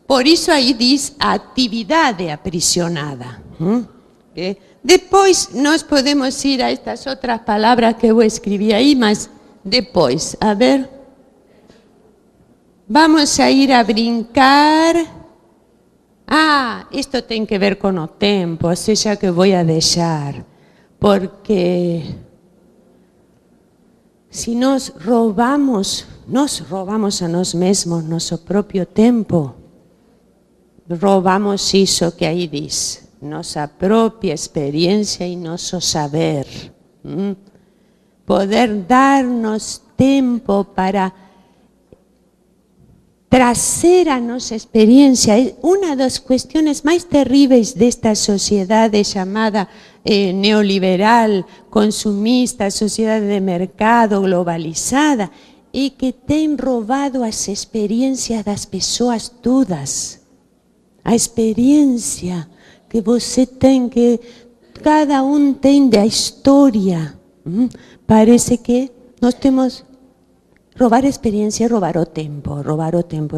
Por isso aí diz a atividade aprisionada. Depois nós podemos ir a estas outras palavras que eu escrevi aí, mas depois, a ver. Vamos a ir a brincar. Ah, isto tem que ver com o tempo, ou seja que vou a deixar, porque se nós roubamos a nós mesmos nosso próprio tempo, roubamos isso que aí diz, nossa própria experiência e nosso saber. Poder dar-nos tempo para trazer a nossa experiência. Uma das questões mais terríveis desta sociedade chamada neoliberal, consumista, sociedade de mercado globalizada, é que tem roubado as experiências das pessoas todas. A experiência que você tem, que cada um tem da história. Parece que nós temos roubar experiência e roubar o tempo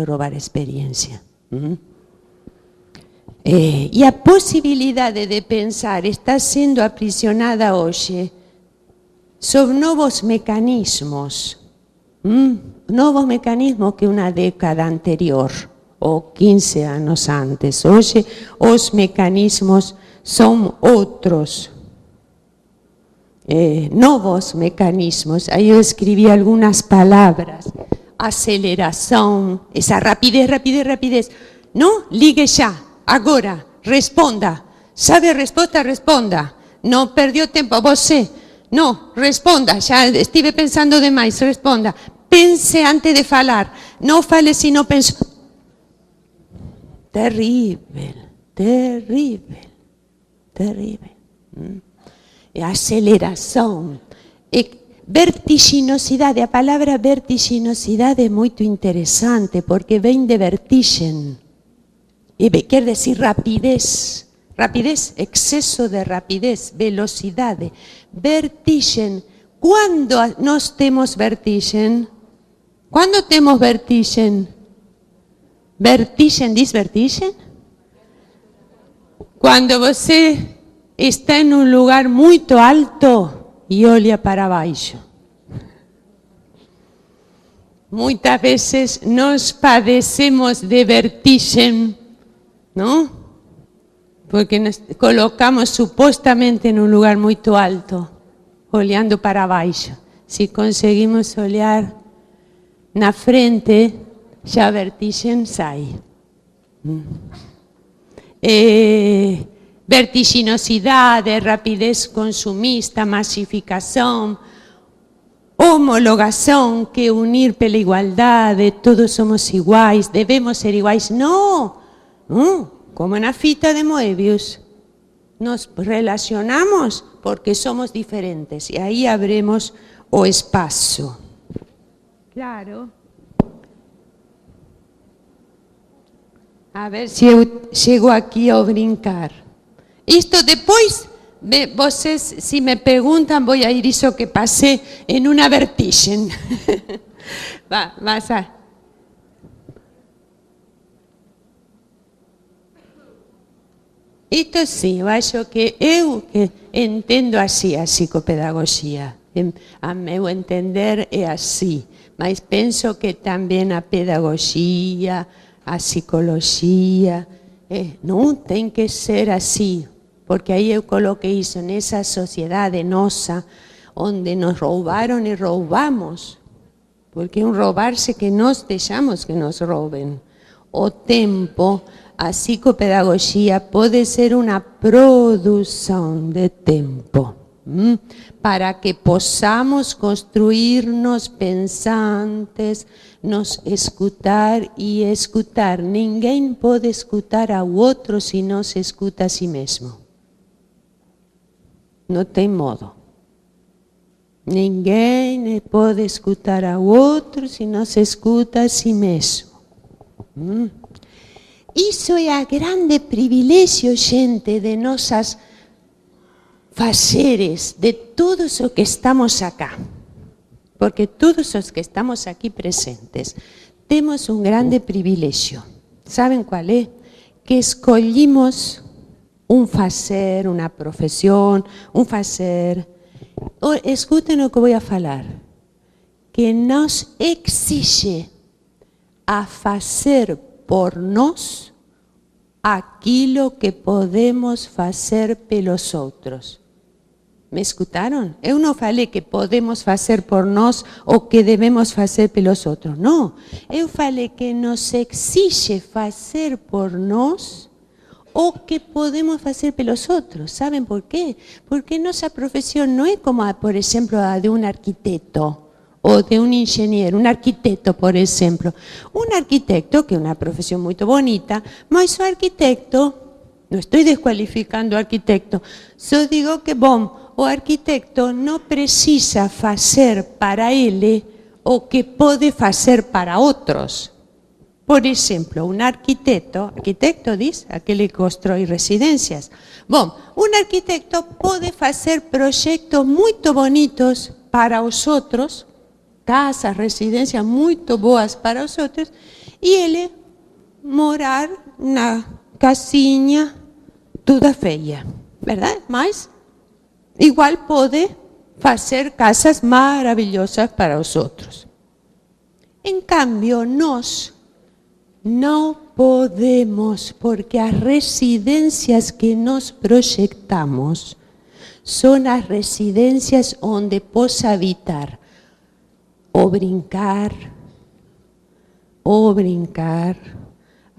e roubar experiência. E a possibilidade de pensar está sendo aprisionada hoje sob novos mecanismos que uma década anterior, ou 15 anos antes. Hoje os mecanismos são outros. Novos mecanismos. Aí eu escrevi algumas palavras. Aceleração, essa rapidez. Não, ligue já, agora, responda. Sabe a resposta? Responda. Não perdeu tempo, você. Não, responda, já estive pensando demais, responda. Pense antes de falar. Não fale se não penso. Terrível. Aceleração, vertiginosidade. A palavra vertiginosidade é muito interessante porque vem de vertigem e quer dizer rapidez, excesso de rapidez, velocidade. Vertigem. Quando nós temos vertigem? Quando temos vertigem? Vertigem, diz vertigem? Quando você está em um lugar muito alto e olha para baixo. Muitas vezes nós padecemos de vertigem, não? Porque nos colocamos supostamente em um lugar muito alto, olhando para baixo. Se conseguimos olhar na frente, já a vertigem sai. Vertiginosidade, rapidez consumista, massificação, homologação, que é unir pela igualdade, todos somos iguais, devemos ser iguais. Não, como na fita de Moebius. Nos relacionamos porque somos diferentes e aí abrimos o espaço. Claro. A ver se eu chego aqui a brincar. Isto depois, vocês se me perguntam, vou a ir isso que passei em uma vertigem. Vas a... Isto sim, eu acho que eu entendo assim a psicopedagogia. A meu entender é assim, mas penso que também a pedagogia, a psicologia, não tem que ser assim. Porque aí eu coloquei isso nessa sociedade nossa, onde nos roubaram e roubamos. Porque é um roubar-se que nós deixamos que nos roubem. O tempo, a psicopedagogia pode ser uma produção de tempo, para que possamos construir-nos pensantes, nos escutar e escutar. Ninguém pode escutar ao outro se não se escuta a si mesmo. Não tem modo. Ninguém pode escutar ao outro se não se escuta a si mesmo. Isso é a grande privilégio, gente, de nossas fazeres, de todos os que estamos acá. Porque todos os que estamos aqui presentes temos um grande privilégio. Sabem qual é? Que escolhimos fazer, uma profissão, fazer. Escutem o que vou falar. Que nos exige a fazer por nós aquilo que podemos fazer pelos outros. Me escutaram? Eu não falei que podemos fazer por nós ou que devemos fazer pelos outros. Não. Eu falei que nos exige fazer por nós o que podemos fazer pelos outros. ¿Saben por quê? Porque nossa profissão não é como, por exemplo, a de um arquiteto ou de um engenheiro. Um arquiteto, por exemplo. Um arquiteto, que é uma profissão muito bonita, mas o arquiteto, não estou desqualificando o arquiteto, só digo que, bom, o arquiteto não precisa fazer para ele o que pode fazer para outros. Por exemplo, um arquiteto diz, aquele que constrói residências. Bom, um arquiteto pode fazer projetos muito bonitos para os outros, casas, residências muito boas para os outros, e ele morar na casinha toda feia, verdade? Mas igual pode fazer casas maravilhosas para os outros. Em cambio, nós não podemos, porque as residências que nós projetamos são as residências onde possa habitar ou brincar,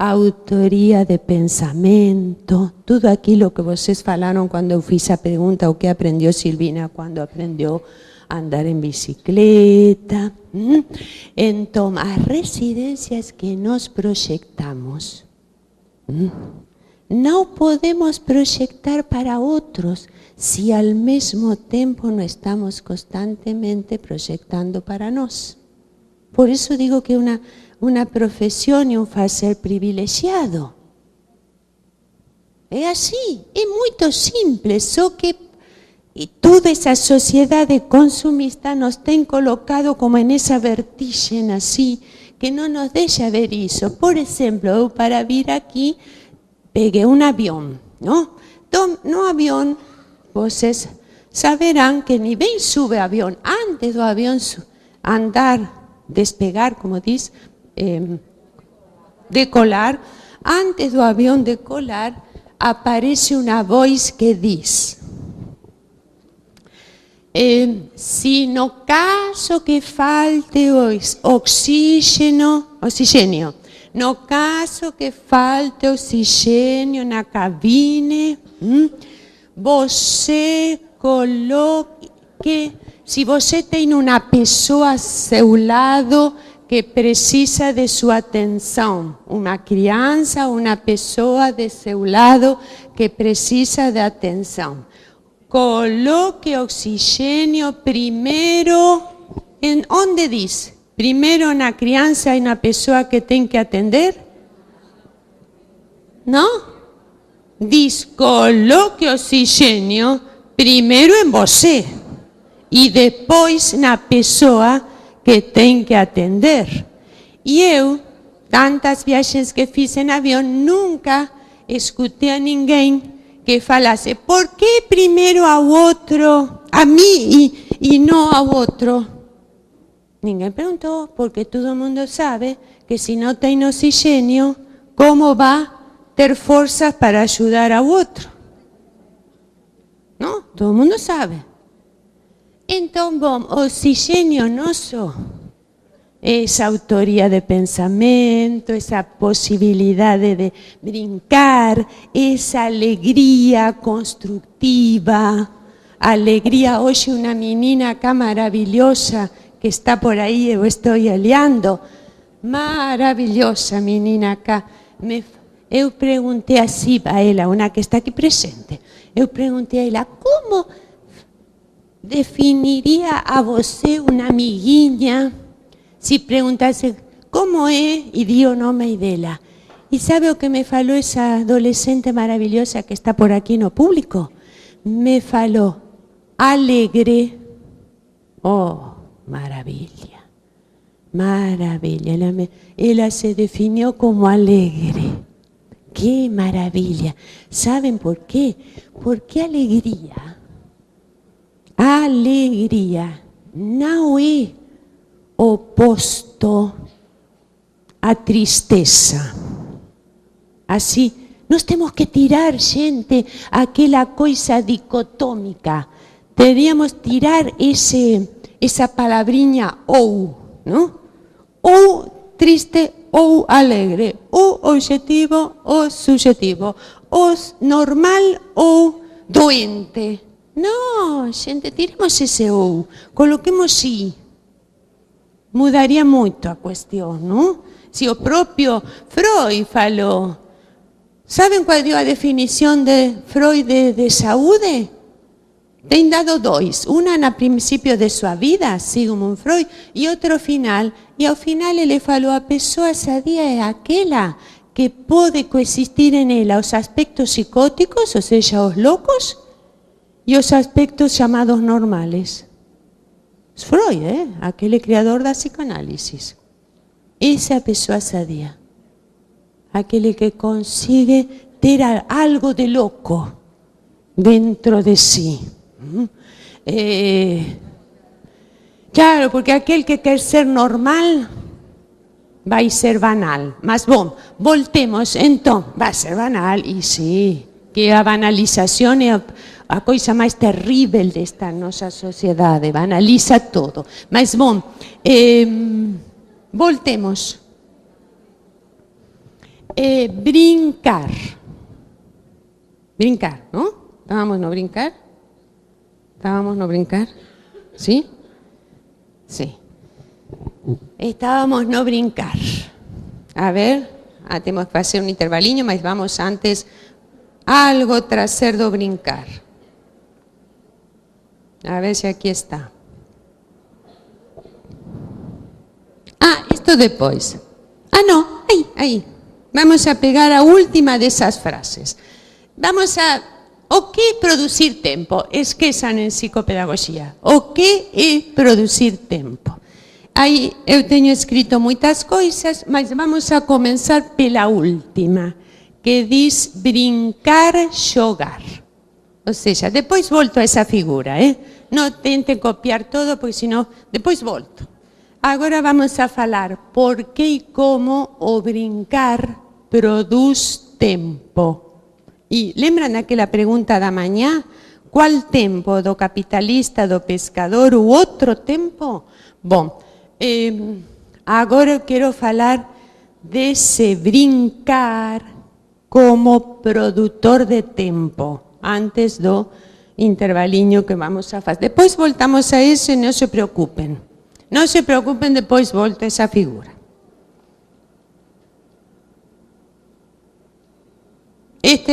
a autoria de pensamento, tudo aquilo que vocês falaram quando eu fiz a pergunta, o que aprendeu Silvina quando aprendeu a andar em bicicleta. Então, as residências que nós projetamos, não podemos projetar para outros se ao mesmo tempo não estamos constantemente projetando para nós. Por isso digo que uma profissão e fazer privilegiado. É assim, é muito simples, só que toda essa sociedade consumista nos tem colocado como nessa vertigem assim, que não nos deixa ver isso. Por exemplo, eu para vir aqui peguei um avião, não? Então, no avião, vocês saberão que nem bem sube o avião, antes do avião andar, despegar, como diz, decolar, antes do avião decolar, aparece uma voz que diz: se no caso que falte oxigênio, no caso que falte oxigênio na cabine, você coloque, se você tem uma pessoa ao seu lado que precisa de sua atenção, uma criança, uma pessoa de seu lado que precisa de atenção, coloque oxigênio primeiro, onde diz? Primeiro na criança e na pessoa que tem que atender? Não? Diz, coloque oxigênio primeiro em você e depois na pessoa que tem que atender. E eu, tantas viagens que fiz em avião, nunca escutei a ninguém que falasse, por que primeiro ao outro, a mim e não ao outro? Ninguém perguntou, porque todo mundo sabe que se não tem oxigênio, como vai ter forças para ajudar ao outro? Não? Todo mundo sabe. Então, bom, oxigênio nosso, essa autoria de pensamento, essa possibilidade de brincar, essa alegria construtiva, alegria. Hoje uma menina acá maravilhosa que está por aí, eu estou olhando, maravilhosa menina acá. Eu perguntei assim a ela, uma que está aqui presente, eu perguntei a ela, como definiria a você uma amiguinha se perguntasse como é e di o nome dela? E sabe o que me falou essa adolescente maravilhosa que está por aqui no público? Me falou, alegre. Oh, maravilha. Maravilla. Ella se definió como alegre. ¡Qué maravilla! ¿Saben por qué? Porque alegría não é oposto à tristeza. Assim, nós temos que tirar, gente, aquela coisa dicotômica. Teríamos tirar essa palavrinha ou, não? Ou triste ou alegre, ou objetivo ou subjetivo, ou normal ou doente. Não, gente, tiremos esse ou, coloquemos sim. Mudaria muito a questão, não? Se o próprio Freud falou. Sabem qual é a definição de Freud de saúde? Tem dado dois. Uma no princípio de sua vida, Sigmund Freud, e outra ao final. E ao final ele falou: a pessoa sadia é aquela que pode coexistir em ela os aspectos psicóticos, ou seja, os loucos, e os aspectos chamados normales. Freud, aquele criador da psicanálise. Essa é a pessoa sadia. Aquele que consigue ter algo de louco dentro de si. Claro, porque aquele que quer ser normal vai ser banal. Mas bom, voltemos então. Vai ser banal, e sim, que a banalização é a coisa mais terrível desta nossa sociedade. Banaliza tudo. Mas bom, voltemos. Brincar. Brincar, não? Estábamos no brincar? Estábamos no brincar? Sim? Sim. Estábamos no brincar. A ver, temos que fazer um intervalinho, mas vamos antes algo trazer do brincar. A ver se aqui está. Isto depois. Não, aí. Vamos a pegar a última dessas frases. O que é produzir tempo? Esqueçam em psicopedagogia. O que é produzir tempo? Aí eu tenho escrito muitas coisas, mas vamos a começar pela última, que diz brincar, jogar. Ou seja, depois volto a essa figura, Não tentem copiar todo, porque senão depois volto. Agora vamos a falar por que e como o brincar produz tempo. E lembram daquela pergunta da manhã? Qual tempo? Do capitalista, do pescador ou outro tempo? Bom, agora eu quero falar desse brincar como produtor de tempo, antes do intervalinho que vamos a fazer. Depois voltamos a isso e não se preocupem. Não se preocupem, depois volto a essa figura.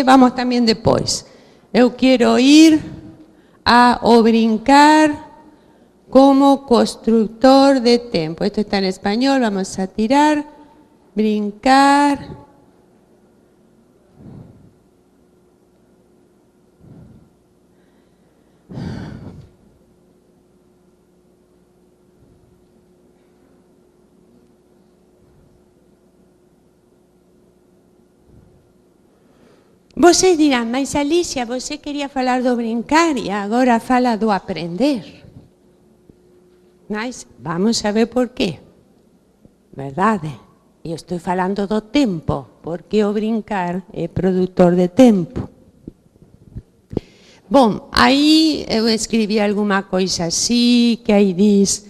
Vamos também depois. Eu quero ir ao brincar como construtor de tempo. Isto está em espanhol, vamos a tirar. Brincar. Vocês dirão, mas Alicia, você queria falar do brincar e agora fala do aprender. Mas vamos a ver por quê. Verdade? Eu estou falando do tempo, porque o brincar é produtor de tempo. Bom, aí eu escrevi alguma coisa assim, que aí diz,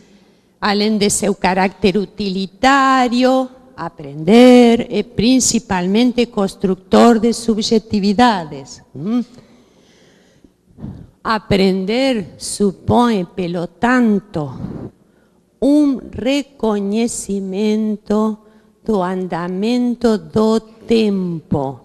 além de seu caráter utilitário, aprender é principalmente construtor de subjetividades. Aprender supõe, pelo tanto, reconhecimento do andamento do tempo.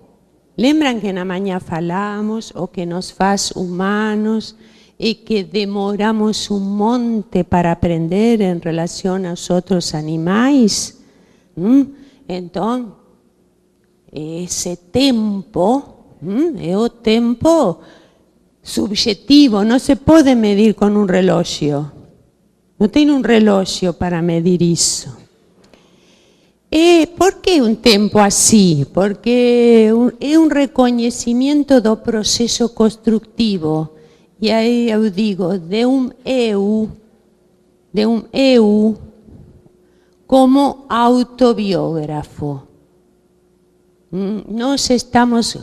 Lembram que na manhã falamos o que nos faz humanos e que demoramos um monte para aprender em relação aos outros animais? Então, esse tempo é o tempo subjetivo, não se pode medir com um relógio. Não tem um relógio para medir isso. por que um tempo assim? Porque é um reconhecimento do processo construtivo. E aí eu digo, de um eu como autobiógrafo. Nós estamos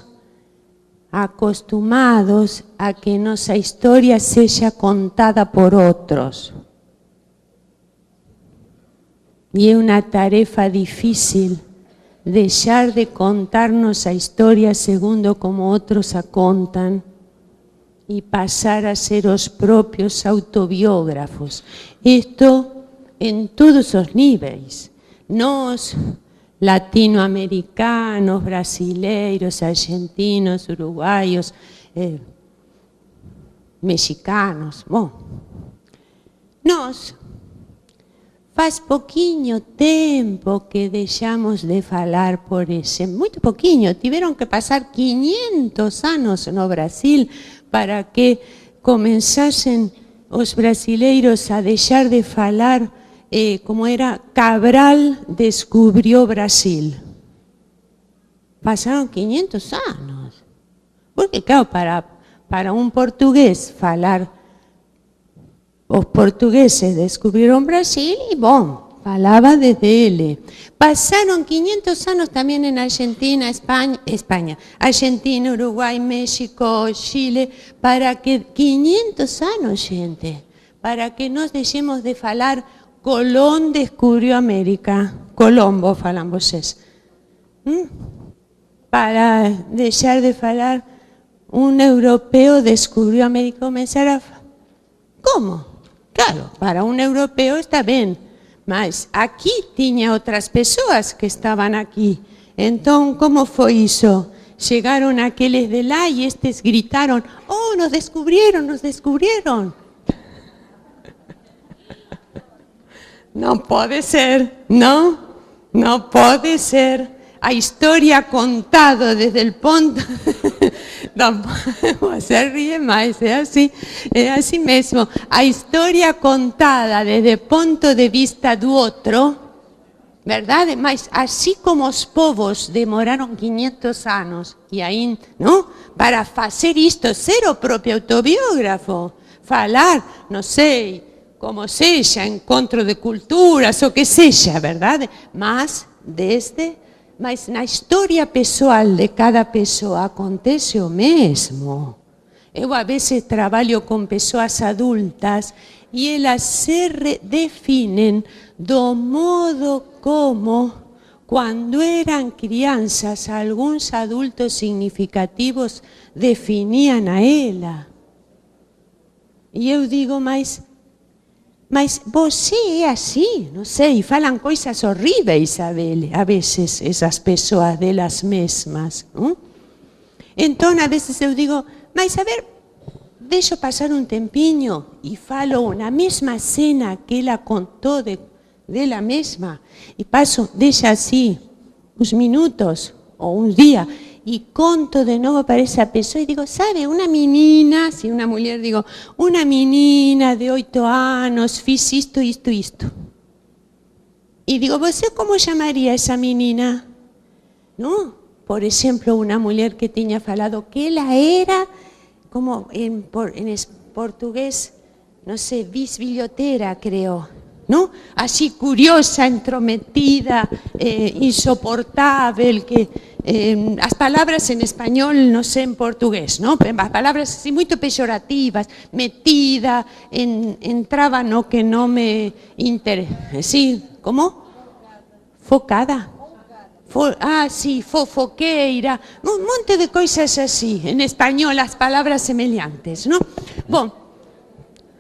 acostumados a que nossa história seja contada por outros. E é uma tarefa difícil deixar de contar nossa história segundo como outros a contam e passar a ser os próprios autobiógrafos. Isto em todos os níveis. Nós, latino-americanos, brasileiros, argentinos, uruguaios, mexicanos. Bom, nós faz pouquinho tempo que deixamos de falar por esse, muito pouquinho, tiveram que passar 500 anos no Brasil para que começassem os brasileiros a deixar de falar como era Cabral descubriu Brasil. Passaram 500 anos. Porque, claro, para um português falar, os portugueses descobriram Brasil e, bom, falava desde ele. Passaram 500 anos também em Argentina, Espanha, Argentina, Uruguai, México, Chile, para que 500 anos, gente, para que nós deixemos de falar Colón descubriu América. Colombo, falam vocês. Para deixar de falar um europeu descubriu América, começar a... Como? Claro, para um europeu está bem, mas aqui tinha outras pessoas que estavam aqui. Então, como foi isso? Chegaram aqueles de lá e estes gritaram, oh, nos descubrieron, nos descubrieron. Não pode ser, não pode ser. A história contada desde o ponto... Você ríe mais, é assim mesmo. A história contada desde o ponto de vista do outro, verdade? Mas assim como os povos demoraram 500 anos, e aí, não? Para fazer isto, ser o próprio autobiógrafo, falar, não sei, como seja, encontro de culturas, o que seja, verdade? Mas na história pessoal de cada pessoa acontece o mesmo. Eu, a vezes, trabalho com pessoas adultas e elas se definem do modo como, quando eram crianças, alguns adultos significativos definiam a ela. E eu digo, mas você é assim, não sei, falam coisas horríveis a vezes, essas pessoas delas mesmas. Não? Então, a vezes eu digo, mas a ver, deixo passar um tempinho e falo na mesma cena que ela contou dela mesma, e passo, deixa assim, uns minutos ou um dia, e conto de novo para essa pessoa e digo, sabe, uma menina, se uma mulher, digo, uma menina de 8 anos, fiz isto. E digo, você como chamaria essa menina? Não? Por exemplo, uma mulher que tinha falado que ela era, como em português, não sei, bisbilhoteira, creio. ¿No? Así curiosa, entrometida, insoportável, que as palavras en español, no sé en portugués, ¿no? As palavras así muy peyorativas, metida, entraba no que no me interesa. ¿Sí? ¿Cómo? Focada. Sí, fofoqueira, un monte de coisas así, en español, as palavras semelhantes, ¿no? Bom,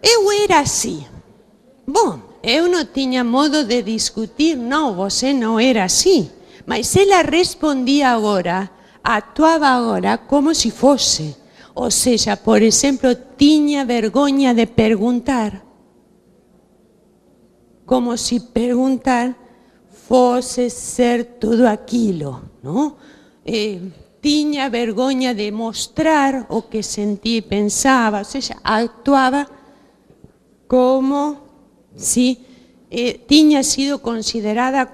eu era assim. Bom, eu não tinha modo de discutir, não, você não era assim. Mas ela respondia agora, atuava agora como se fosse. Ou seja, por exemplo, tinha vergonha de perguntar. Como se perguntar fosse ser tudo aquilo, não? Tinha vergonha de mostrar o que sentia e pensava, ou seja, atuava como si tinha sido considerada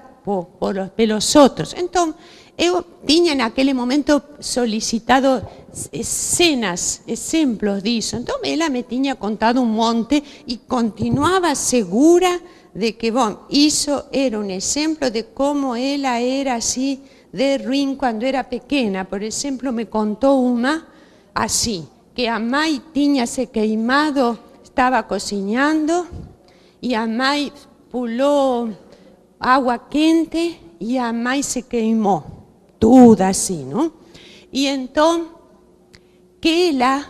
pelos outros. Então, eu tinha naquele momento solicitado cenas, exemplos disso. Então, ela me tinha contado um monte e continuava segura de que, bom, isso era um exemplo de como ela era assim de ruim quando era pequena. Por exemplo, me contou uma assim, que a mãe tinha se queimado, estava cozinhando e a mãe pulou água quente e a mãe se queimou, tudo assim, não? E então, que ela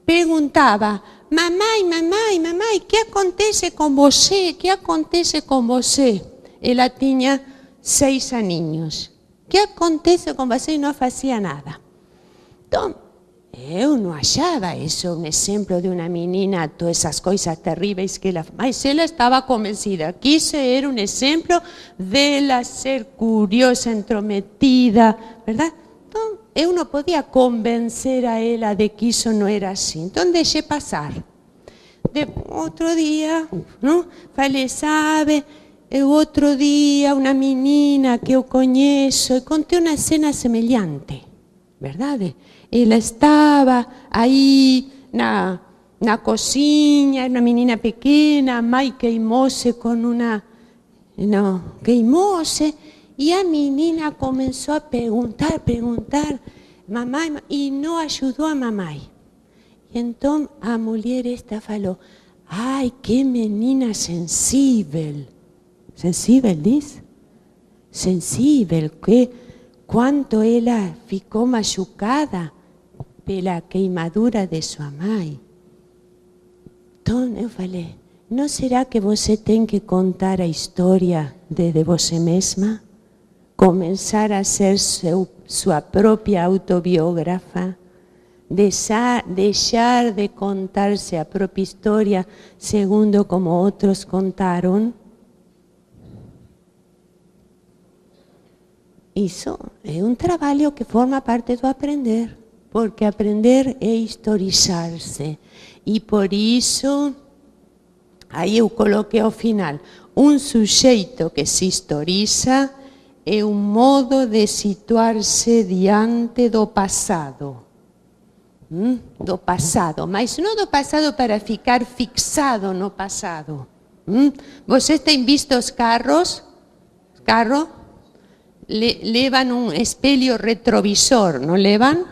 perguntava, mamãe, o que acontece com você? O que acontece com você? Ela tinha 6 aninhos. O que acontece com você? E não fazia nada. Então, eu não achava isso um exemplo de uma menina, todas essas coisas terríveis que ela... Mas ela estava convencida que isso era um exemplo dela ser curiosa, intrometida, verdade? Então, eu não podia convencer a ela de que isso não era assim. Então, deixei passar. Outro dia, não? Falei, sabe, outro dia, uma menina que eu conheço, e contei uma cena semelhante, verdade? Ela estava aí na cozinha, uma menina pequena, a mãe queimou-se com uma... Não, queimou-se, e a menina começou a perguntar, mamãe, e não ajudou a mamãe. E então a mulher esta falou, ai, que menina sensível. Sensível, diz? Sensível, que quanto ela ficou machucada pela queimadura de sua mãe. Então eu falei, não será que você tem que contar a história de você mesma? Começar a ser sua própria autobiógrafa? Deixar de contar-se a própria história segundo como outros contaram? Isso é um trabalho que forma parte do aprender, porque aprender é historizar-se. E por isso, aí eu coloquei ao final, um sujeito que se historiza é um modo de situar-se diante do passado. Do passado, mas não do passado para ficar fixado no passado. Vocês têm visto os carros? Carro? Levan um espelho retrovisor, não levam?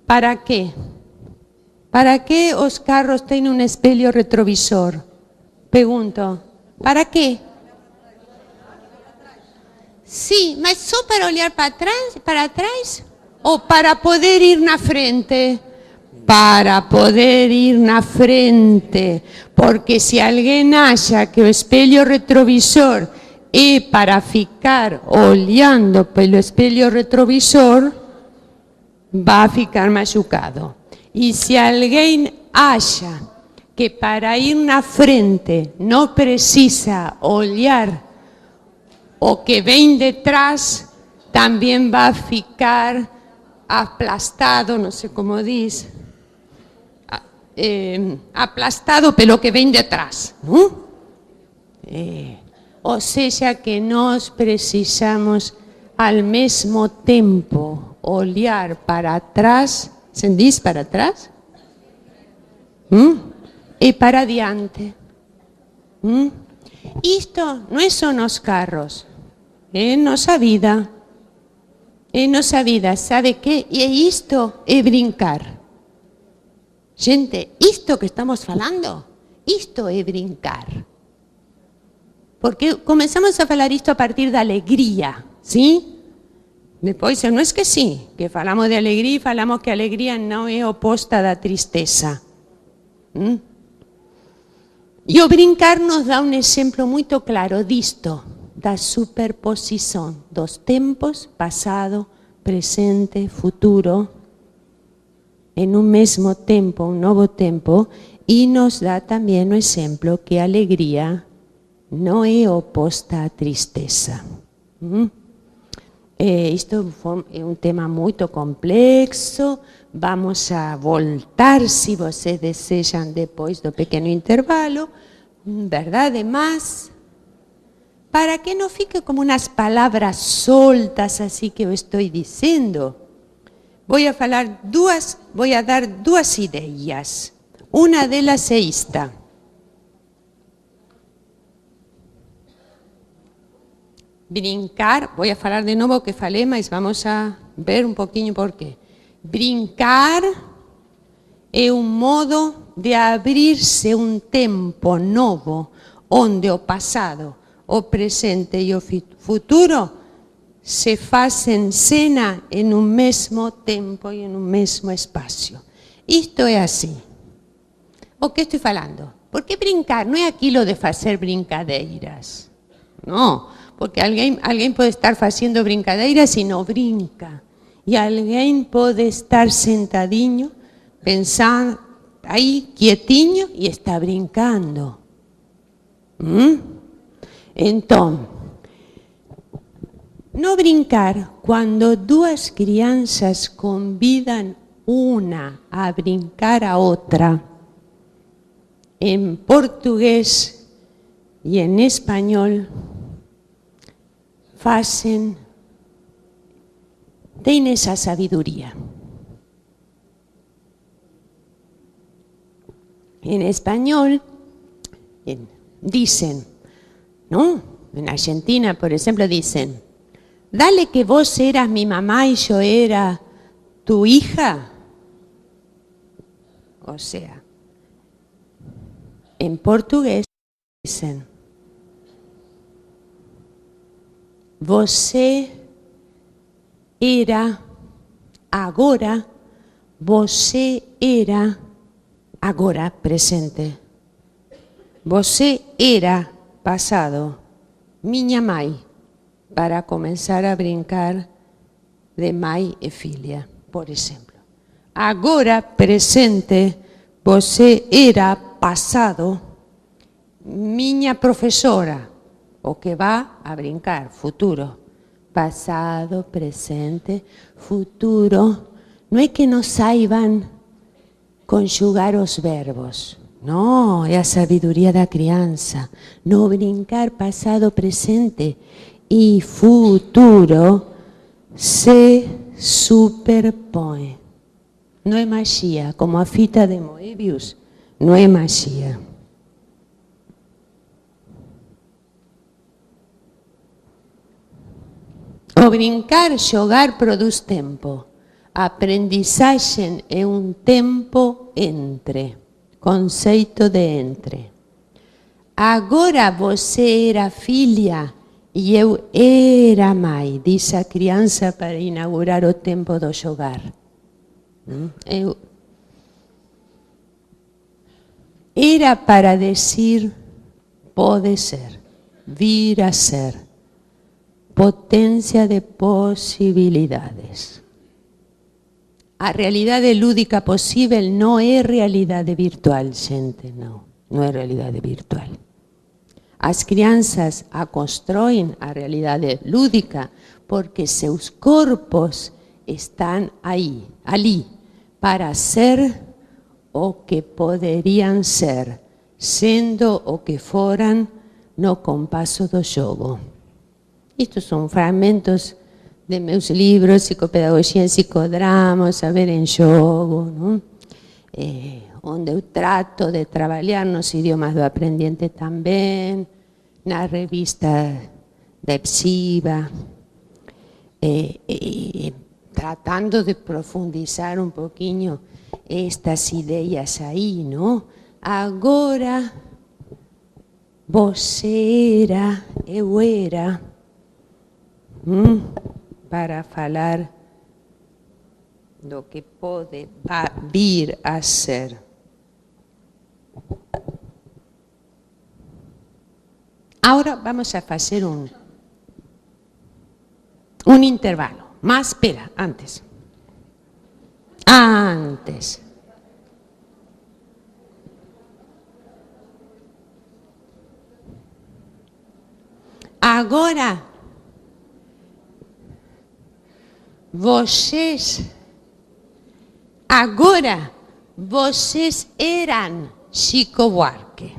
Para quê? Para que os carros têm um espelho retrovisor? Pergunto. Para quê? Sim, mas só para olhar para trás? Ou para poder ir na frente? Para poder ir na frente. Porque se alguém acha que o espelho retrovisor é para ficar olhando pelo espelho retrovisor, vai ficar machucado. E se alguém acha que para ir na frente não precisa olhar o que vem de trás, também vai ficar aplastado, não sei como diz, aplastado pelo que vem de trás, não? Ou seja, que nós precisamos ao mesmo tempo olhar para trás, se diz para trás? E para adiante. Isto não é só nos carros, é nossa vida. É nossa vida, sabe que? E isto é brincar. Gente, isto que estamos falando, isto é brincar. Porque começamos a falar isto a partir da alegria, sim? Depois eu não esqueci que falamos de alegria e falamos que a alegria não é oposta da tristeza. E o brincar nos dá um exemplo muito claro disto, da superposição dos tempos, passado, presente, futuro, em um mesmo tempo, um novo tempo, e nos dá também o exemplo que a alegria não é oposta à tristeza. Isto é um tema muito complexo, vamos a voltar, se vocês desejam, depois do pequeno intervalo, verdade? Mas para que no fique como unas palabras soltas así que eu estou diciendo. Voy a dar duas ideias. Una delas é esta. Brincar, voy a falar de novo o que falei, mas vamos a ver um pouquinho por quê. Brincar é um modo de abrir-se um tempo novo, onde o passado, o presente e o futuro se fazem cena em um mesmo tempo e em um mesmo espaço. Isto é assim. O que estou falando? Porque brincar não é aquilo de fazer brincadeiras. Não, porque alguém pode estar fazendo brincadeiras e não brinca. E alguém pode estar sentadinho, pensando aí, quietinho, e está brincando. Então, no brincar, quando duas crianças convidam uma a brincar a outra, em português e em espanhol, têm essa sabedoria. En español dicen, ¿no? En Argentina, por ejemplo, dicen, dale que vos eras mi mamá y yo era tu hija. O sea, en portugués dicen, você era agora, você era agora presente. Você era passado, minha mãe, para começar a brincar de mãe e filha, por exemplo. Agora presente, você era passado, minha professora, o que vai a brincar, futuro. Passado, presente, futuro. Não é que não saibam conjugar os verbos. Não, é a sabedoria da criança. No brincar passado, presente e futuro se superpõe. Não é magia, como a fita de Moebius, não é magia. O brincar, jogar produz tempo. Aprendizagem é um tempo entre. Conceito de entre. Agora você era filha e eu era mãe, diz a criança para inaugurar o tempo do jogar. Era para dizer, pode ser, vir a ser. Potência de possibilidades. A realidade lúdica possível não é realidade virtual, gente, não é realidade virtual. As crianças a constroem a realidade lúdica porque seus corpos estão ali, para ser o que poderiam ser, sendo o que foram no compasso do jogo. Estes são fragmentos de meus livros, Psicopedagogia e Psicodrama, Saber em Jogo, não? Onde eu trato de trabalhar nos idiomas do aprendente também, na revista da EPSIVA, tratando de profundizar um pouquinho estas ideias aí, não? Agora, você era, eu era, para falar do que pode vir a ser. Agora vamos a fazer um intervalo. Mas espera, antes. Agora, vocês eram Chico Buarque.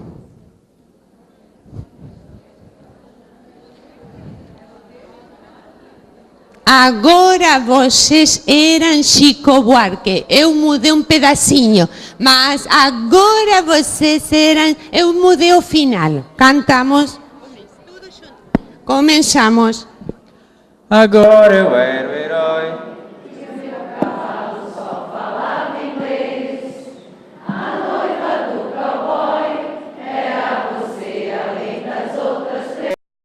Agora vocês eram Chico Buarque, eu mudei um pedacinho, mas agora vocês eram, eu mudei o final. Cantamos? Começamos. Agora eu era